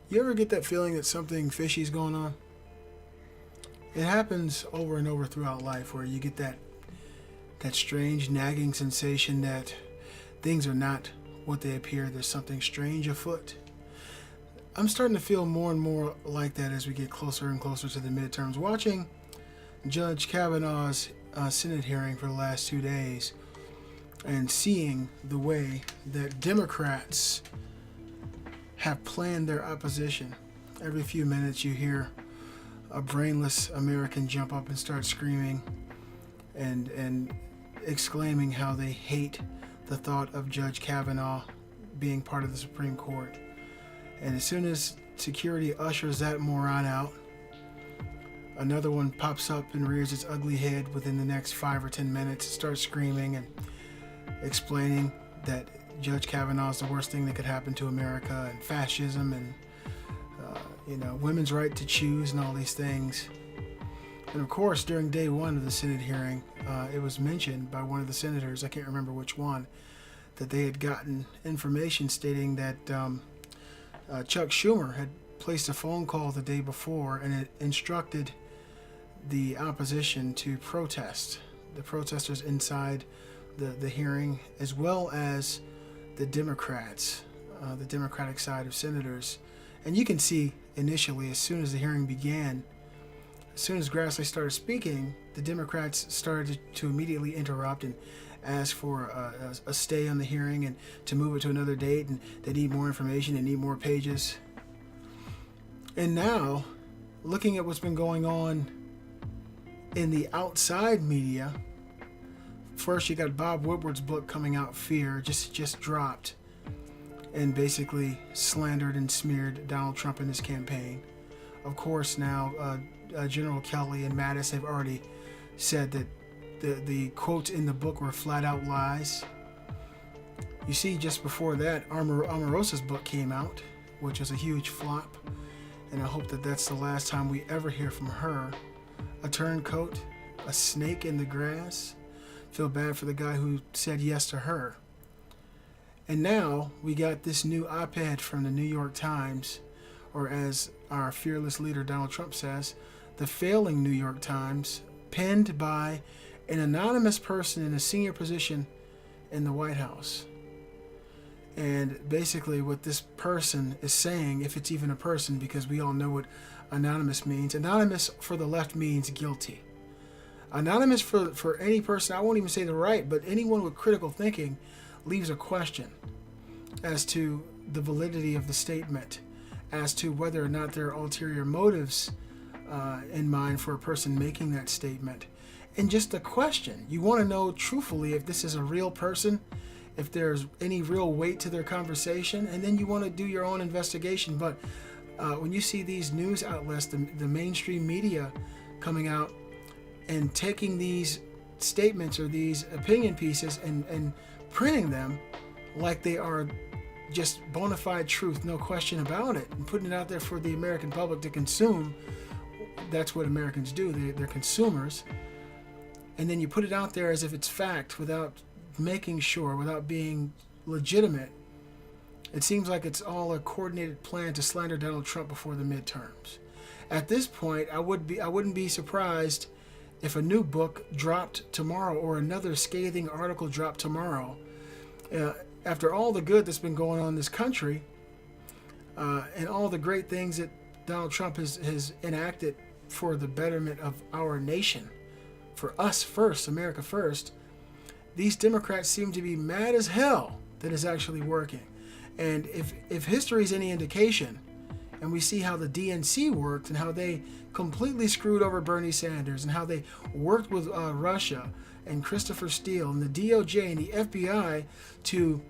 You ever get that feeling that something fishy's going on? It happens over and over throughout life where you get that strange nagging sensation that things are not what they appear. There's something strange afoot. I'm starting to feel more and more like that as we get closer and closer to the midterms. Watching Judge Kavanaugh's Senate hearing for the last 2 days and seeing the way that Democrats have planned their opposition. Every few minutes you hear a brainless American jump up and start screaming and exclaiming how they hate the thought of Judge Kavanaugh being part of the Supreme Court. And as soon as security ushers that moron out, another one pops up and rears its ugly head within the next 5 or 10 minutes and starts screaming and explaining that Judge Kavanaugh is the worst thing that could happen to America, and fascism, and women's right to choose, and all these things. And of course, during day one of the Senate hearing, it was mentioned by one of the senators, I can't remember which one, that they had gotten information stating that Chuck Schumer had placed a phone call the day before and it instructed the opposition to protest, the protesters inside the hearing, as well as the Democrats, the Democratic side of senators. And you can see initially, as soon as the hearing began, as soon as Grassley started speaking, the Democrats started to immediately interrupt and ask for a stay on the hearing and to move it to another date, and they need more information, they need more pages. And now, looking at what's been going on in the outside media, first you got Bob Woodward's book coming out, Fear, just dropped, and basically slandered and smeared Donald Trump in his campaign. Of course, now General Kelly and Mattis have already said that the quotes in the book were flat out lies. You see, just before that, Omarosa's book came out, which was a huge flop, and I hope that that's the last time we ever hear from her. A turncoat, a snake in the grass. Feel bad for the guy who said yes to her. And now we got this new op-ed from the New York Times, or as our fearless leader Donald Trump says, the failing New York Times, penned by an anonymous person in a senior position in the White House. And basically what this person is saying, if it's even a person, because we all know what anonymous means. Anonymous for the left means guilty. Anonymous for any person, I won't even say the right, but anyone with critical thinking, leaves a question as to the validity of the statement, as to whether or not there are ulterior motives in mind for a person making that statement. And just a question. You want to know truthfully if this is a real person, if there's any real weight to their conversation, and then you want to do your own investigation. But when you see these news outlets, the mainstream media coming out and taking these statements or these opinion pieces and printing them like they are just bona fide truth, no question about it, and putting it out there for the American public to consume. That's what Americans do. They're consumers. And then you put it out there as if it's fact without making sure, without being legitimate. It seems like it's all a coordinated plan to slander Donald Trump before the midterms. At this point, I wouldn't be surprised if a new book dropped tomorrow or another scathing article dropped tomorrow. After all the good that's been going on in this country and all the great things that Donald Trump has enacted for the betterment of our nation, for us first, America first, these Democrats seem to be mad as hell that it's actually working. And if history is any indication, and we see how the DNC worked and how they completely screwed over Bernie Sanders and how they worked with Russia and Christopher Steele and the DOJ and the FBI to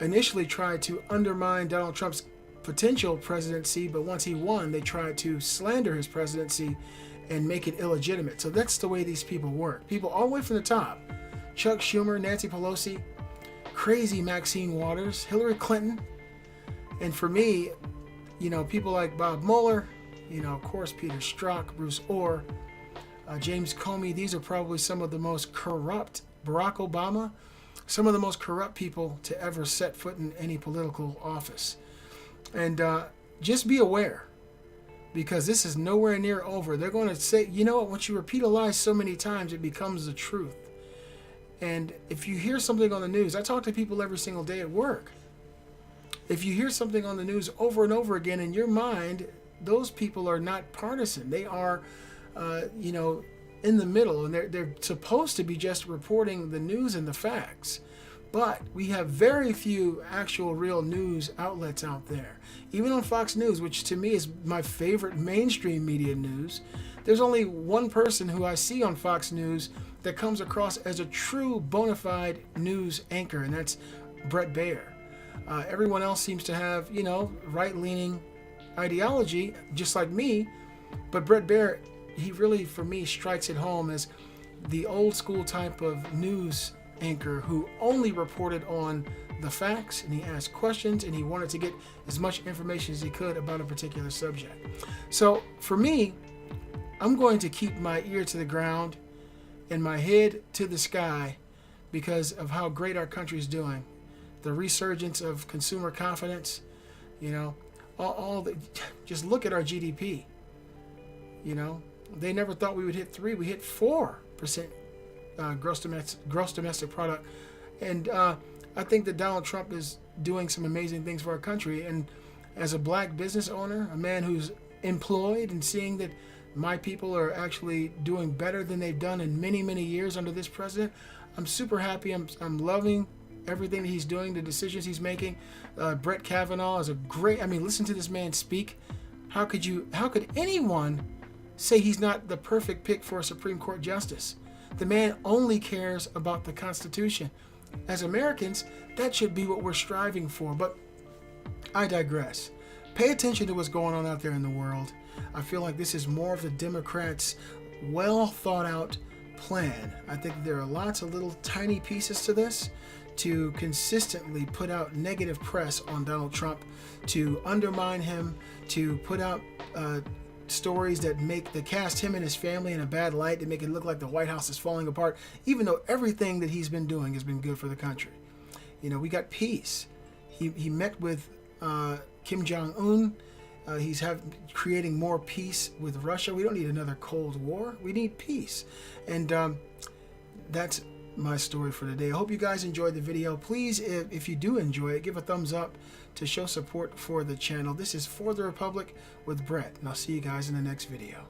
initially try to undermine Donald Trump's potential presidency, but once he won, they tried to slander his presidency and make it illegitimate. So that's the way these people work. People all the way from the top. Chuck Schumer, Nancy Pelosi, crazy Maxine Waters, Hillary Clinton, and for me, people like Bob Mueller, of course, Peter Strzok, Bruce Orr, James Comey. These are probably some of the most corrupt, Barack Obama, some of the most corrupt people to ever set foot in any political office. And just be aware, because this is nowhere near over. They're going to say, you know what, once you repeat a lie so many times, it becomes the truth. And if you hear something on the news, I talk to people every single day at work. If you hear something on the news over and over again, in your mind, those people are not partisan. They are, in the middle, and they're supposed to be just reporting the news and the facts. But we have very few actual real news outlets out there. Even on Fox News, which to me is my favorite mainstream media news, there's only one person who I see on Fox News that comes across as a true bona fide news anchor, and that's Bret Baier. Everyone else seems to have, right-leaning ideology, just like me. But Bret Baier, he really, for me, strikes it home as the old school type of news anchor who only reported on the facts, and he asked questions, and he wanted to get as much information as he could about a particular subject. So for me, I'm going to keep my ear to the ground and my head to the sky because of how great our country is doing. The resurgence of consumer confidence, just look at our GDP. They never thought we would hit 3. We hit 4% gross domestic product. And I think that Donald Trump is doing some amazing things for our country. And as a black business owner, a man who's employed, and seeing that my people are actually doing better than they've done in many, many years under this president, I'm super happy. I'm loving everything that he's doing, the decisions he's making. Brett Kavanaugh is a great, listen to this man speak. How could anyone say he's not the perfect pick for a Supreme Court justice? The man only cares about the Constitution. As Americans, that should be what we're striving for. But I digress. Pay attention to what's going on out there in the world. I feel like this is more of the Democrats' well thought out plan. I think there are lots of little tiny pieces to this to consistently put out negative press on Donald Trump, to undermine him, to put out stories that cast him and his family in a bad light, to make it look like the White House is falling apart, even though everything that he's been doing has been good for the country. We got peace. He met with Kim Jong-un. He's creating more peace with Russia. We don't need another Cold War. We need peace. And that's my story for today. I hope you guys enjoyed the video. Please, if you do enjoy it, give a thumbs up to show support for the channel. This is For the Republic with Brett, and I'll see you guys in the next video.